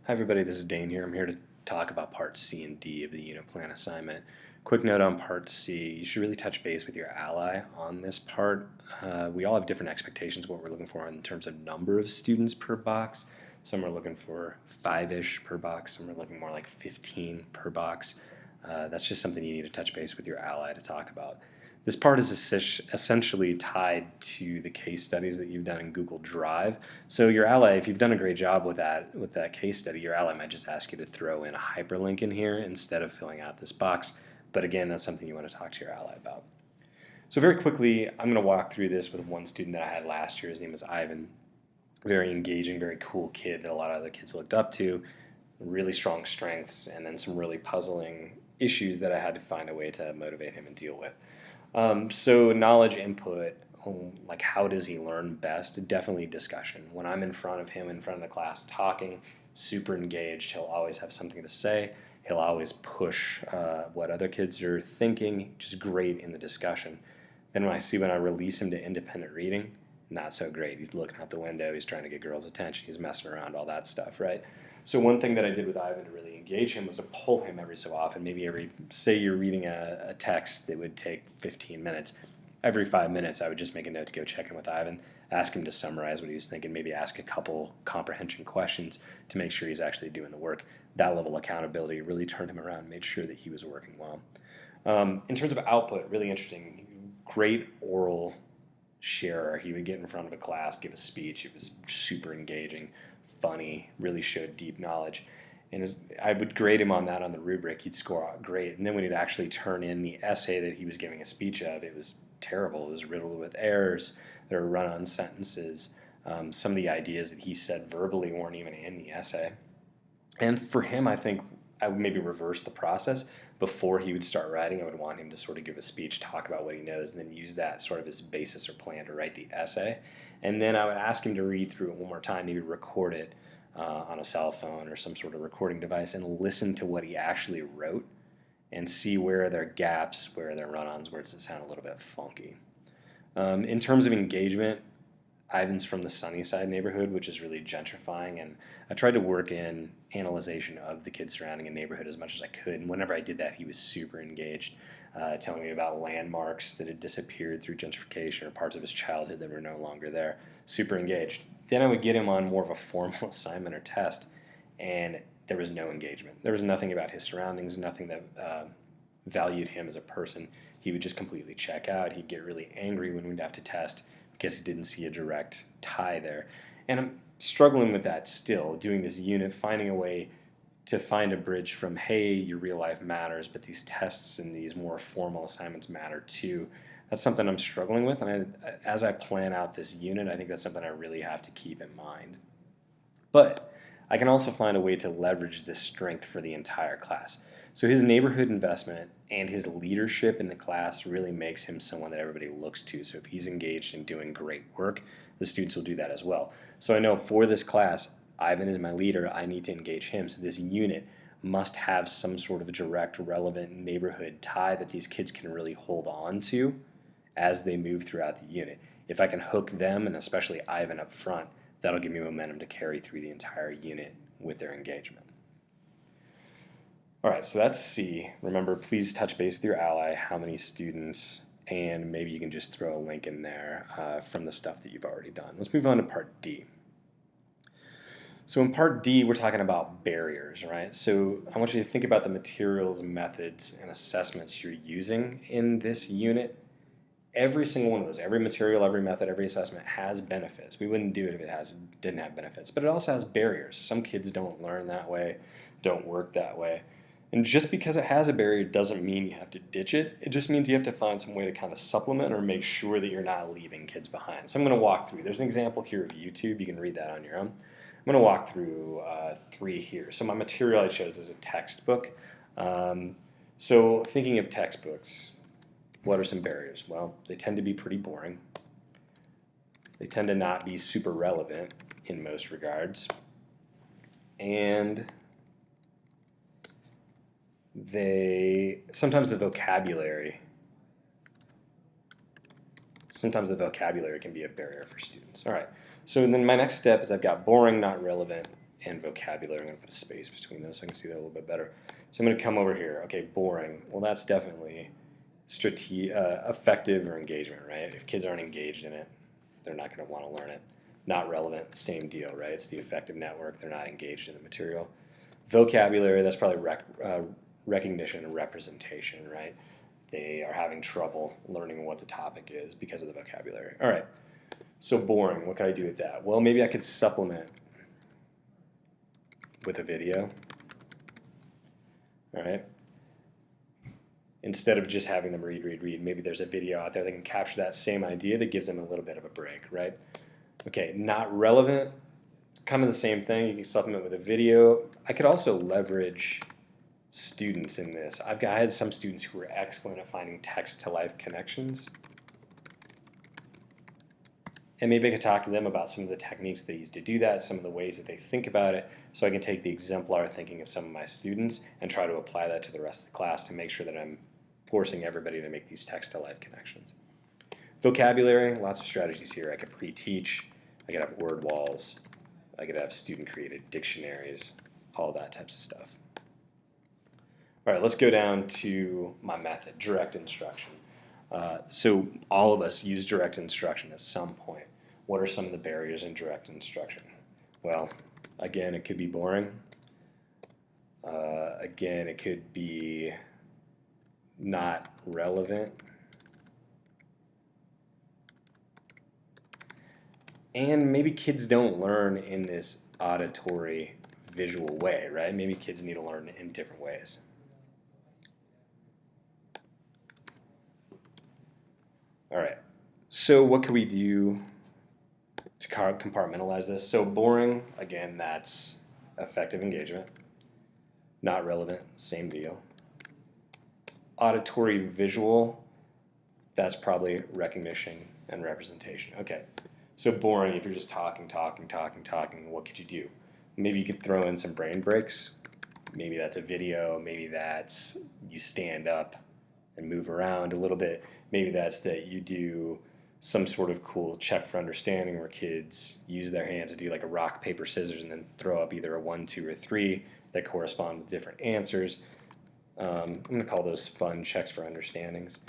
Hi everybody, this is Dane here. I'm here to talk about Part C and D of the unit plan assignment. Quick note on Part C, you should really touch base with your ally on this part. We all have different expectations of what we're looking for in terms of number of students per box. Some are looking for 5-ish per box, some are looking more like 15 per box. That's just something you need to touch base with your ally to talk about. This part is essentially tied to the case studies that you've done in Google Drive. So your ally, if you've done a great job with that case study, your ally might just ask you to throw in a hyperlink in here instead of filling out this box. But again, that's something you want to talk to your ally about. So very quickly, I'm going to walk through this with one student that I had last year. His name is Ivan. Very engaging, very cool kid that a lot of other kids looked up to. Really strong strengths, and then some really puzzling issues that I had to find a way to motivate him and deal with. So knowledge input, like how does he learn best? Definitely discussion. When I'm in front of him, in front of the class talking, super engaged, he'll always have something to say. He'll always push what other kids are thinking, just great in the discussion. Then when I release him to independent reading, not so great. He's looking out the window, he's trying to get girls' attention, he's messing around, all that stuff, right? So one thing that I did with Ivan to really engage him was to pull him every so often, maybe say you're reading a text that would take 15 minutes. Every 5 minutes, I would just make a note to go check in with Ivan, ask him to summarize what he was thinking, maybe ask a couple comprehension questions to make sure he's actually doing the work. That level of accountability really turned him around, made sure that he was working well. In terms of output, really interesting, great oral sharer. He would get in front of a class, give a speech. It was super engaging, funny, really showed deep knowledge. And I would grade him on that on the rubric. He'd score out great. And then when he'd actually turn in the essay that he was giving a speech of, it was terrible. It was riddled with errors. There were run-on sentences. Some of the ideas that he said verbally weren't even in the essay. And for him, I think I would maybe reverse the process. Before he would start writing, I would want him to sort of give a speech, talk about what he knows, and then use that sort of as a basis or plan to write the essay. And then I would ask him to read through it one more time, maybe record it on a cell phone or some sort of recording device and listen to what he actually wrote and see where are there gaps, where are there run-ons, where does it sound a little bit funky. In terms of engagement, Ivan's from the Sunnyside neighborhood, which is really gentrifying, and I tried to work in analyzation of the kids surrounding a neighborhood as much as I could, and whenever I did that, he was super engaged, telling me about landmarks that had disappeared through gentrification or parts of his childhood that were no longer there. Super engaged. Then I would get him on more of a formal assignment or test, and there was no engagement. There was nothing about his surroundings, nothing that valued him as a person. He would just completely check out. He'd get really angry when we'd have to test because he didn't see a direct tie there. And I'm struggling with that still, doing this unit, finding a way to find a bridge from, hey, your real life matters, but these tests and these more formal assignments matter too. That's something I'm struggling with, and as I plan out this unit, I think that's something I really have to keep in mind. But I can also find a way to leverage this strength for the entire class. So his neighborhood investment and his leadership in the class really makes him someone that everybody looks to. So if he's engaged in doing great work, the students will do that as well. So I know for this class, Ivan is my leader, I need to engage him. So this unit must have some sort of direct, relevant neighborhood tie that these kids can really hold on to as they move throughout the unit. If I can hook them, and especially Ivan up front, that'll give me momentum to carry through the entire unit with their engagement. All right, so that's C. Remember, please touch base with your ally, how many students, and maybe you can just throw a link in there from the stuff that you've already done. Let's move on to Part D. So in Part D, we're talking about barriers, right? So I want you to think about the materials, methods, and assessments you're using in this unit. Every single one of those, every material, every method, every assessment has benefits. We wouldn't do it if it didn't have benefits, but it also has barriers. Some kids don't learn that way, don't work that way. And just because it has a barrier doesn't mean you have to ditch it. It just means you have to find some way to kind of supplement or make sure that you're not leaving kids behind. So I'm going to walk through. There's an example here of YouTube. You can read that on your own. I'm going to walk through 3 here. So my material I chose is a textbook. So thinking of textbooks, what are some barriers? Well, they tend to be pretty boring. They tend to not be super relevant in most regards. And sometimes the vocabulary can be a barrier for students. All right, so then my next step is I've got boring, not relevant, and vocabulary. I'm going to put a space between those so I can see that a little bit better. So I'm going to come over here. Okay, boring. Well, that's definitely effective or engagement, right? If kids aren't engaged in it, they're not going to want to learn it. Not relevant, same deal, right? It's the effective network. They're not engaged in the material. Vocabulary, that's probably recognition and representation, right? They are having trouble learning what the topic is because of the vocabulary. All right, so boring. What can I do with that? Well, maybe I could supplement with a video. All right. Instead of just having them read, maybe there's a video out there that can capture that same idea that gives them a little bit of a break, right? Okay, not relevant, kind of the same thing. You can supplement with a video. I could also leverage students in this. I had some students who were excellent at finding text-to-life connections. And maybe I could talk to them about some of the techniques they use to do that, some of the ways that they think about it, so I can take the exemplar thinking of some of my students and try to apply that to the rest of the class to make sure that I'm forcing everybody to make these text-to-life connections. Vocabulary, lots of strategies here. I could pre-teach, I could have word walls, I could have student-created dictionaries, all that types of stuff. All right, let's go down to my method, direct instruction. So all of us use direct instruction at some point. What are some of the barriers in direct instruction? Well, again, it could be boring. Again, it could be not relevant. And maybe kids don't learn in this auditory, visual way, right? Maybe kids need to learn in different ways. All right, so what can we do to compartmentalize this? So boring, again, that's effective engagement. Not relevant, same deal. Auditory visual, that's probably recognition and representation. Okay, so boring, if you're just talking, what could you do? Maybe you could throw in some brain breaks. Maybe that's a video, maybe that's you stand up and move around a little bit. Maybe that's that you do some sort of cool check for understanding where kids use their hands to do like a rock, paper, scissors and then throw up either a 1, 2, or 3 that correspond with different answers. I'm going to call those fun checks for understandings.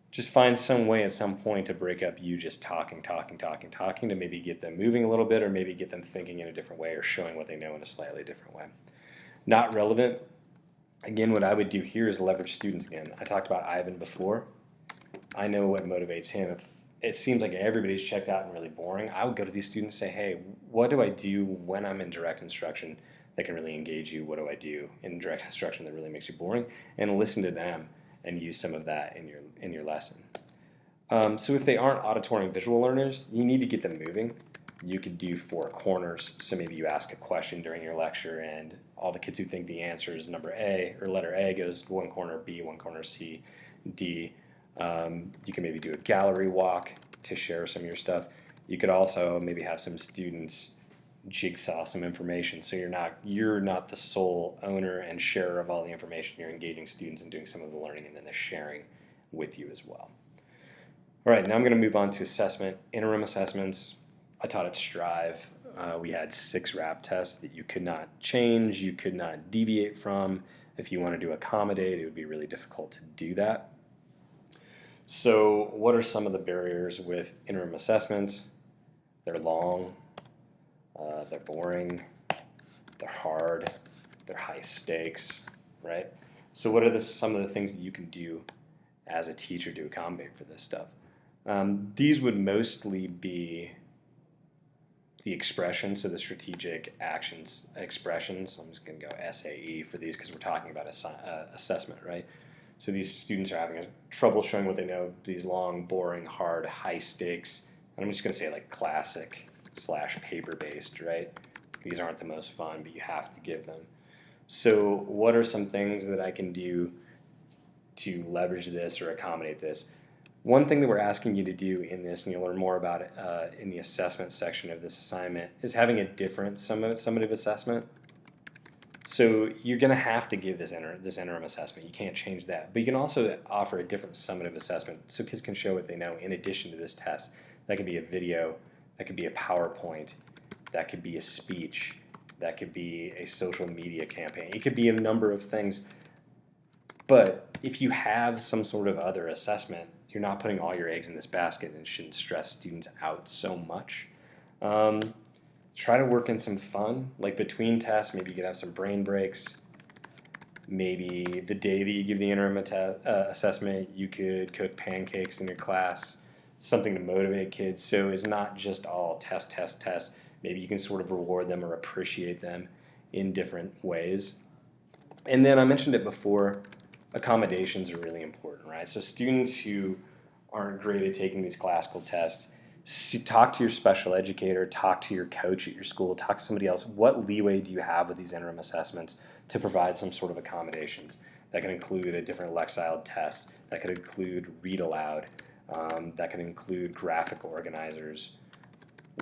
Just find some way at some point to break up you just talking to maybe get them moving a little bit or maybe get them thinking in a different way or showing what they know in a slightly different way. Not relevant. Again, what I would do here is leverage students again. I talked about Ivan before. I know what motivates him. If it seems like everybody's checked out and really boring, I would go to these students and say, hey, what do I do when I'm in direct instruction that can really engage you? What do I do in direct instruction that really makes you boring? And listen to them and use some of that in your lesson. So if they aren't auditory and visual learners, you need to get them moving. You could do 4 corners. So maybe you ask a question during your lecture and all the kids who think the answer is number A or letter A goes 1 corner, B, 1 corner, C, D. You can maybe do a gallery walk to share some of your stuff. You could also maybe have some students jigsaw some information, so you're not the sole owner and sharer of all the information. You're engaging students and doing some of the learning and then the sharing with you as well. All right, now I'm going to move on to assessment, interim assessments. I taught at Strive. We had 6 RAP tests that you could not change, you could not deviate from. If you wanted to accommodate, it would be really difficult to do that. So what are some of the barriers with interim assessments? They're long, they're boring, they're hard, they're high stakes, right? So what are some of the things that you can do as a teacher to accommodate for this stuff? These would mostly be the expressions, so the strategic actions expressions. I'm just going to go SAE for these because we're talking about assessment, right? So these students are having trouble showing what they know, these long, boring, hard, high stakes, and I'm just going to say like classic / paper-based, right? These aren't the most fun, but you have to give them. So what are some things that I can do to leverage this or accommodate this? One thing that we're asking you to do in this, and you'll learn more about it in the assessment section of this assignment, is having a different summative assessment. So you're going to have to give this interim assessment. You can't change that. But you can also offer a different summative assessment so kids can show what they know in addition to this test. That could be a video, that could be a PowerPoint, that could be a speech, That could be a social media campaign. It could be a number of things. But if you have some sort of other assessment, you're not putting all your eggs in this basket, and it shouldn't stress students out so much. Try to work in some fun, like between tests. Maybe you could have some brain breaks. Maybe the day that you give the interim assessment, you could cook pancakes in your class, something to motivate kids. So it's not just all test, test, test. Maybe you can sort of reward them or appreciate them in different ways. And then I mentioned it before, accommodations are really important, right? So students who aren't great at taking these classical tests, talk to your special educator, talk to your coach at your school, talk to somebody else. What leeway do you have with these interim assessments to provide some sort of accommodations? That can include a different Lexile test, that could include read aloud, that can include graphic organizers,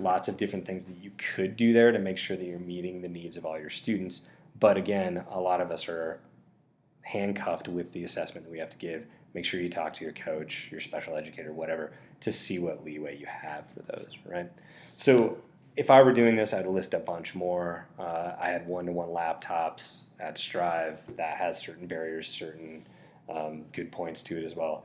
lots of different things that you could do there to make sure that you're meeting the needs of all your students. But again, a lot of us are handcuffed with the assessment that we have to give. Make sure you talk to your coach, your special educator, whatever, to see what leeway you have for those, right? So if I were doing this, I'd list a bunch more. I had one-to-one laptops at Strive. That has certain barriers, certain good points to it as well.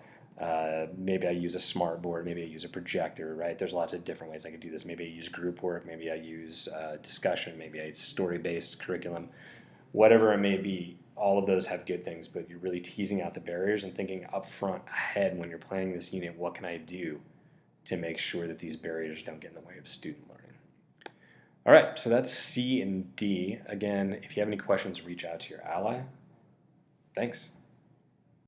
Maybe I use a smart board, maybe I use a projector, right? There's lots of different ways I could do this. Maybe I use group work, maybe I use discussion, maybe I use story-based curriculum. Whatever it may be, all of those have good things, but you're really teasing out the barriers and thinking up front ahead when you're planning this unit, what can I do to make sure that these barriers don't get in the way of student learning? All right, so that's C and D. Again, if you have any questions, reach out to your ally. Thanks.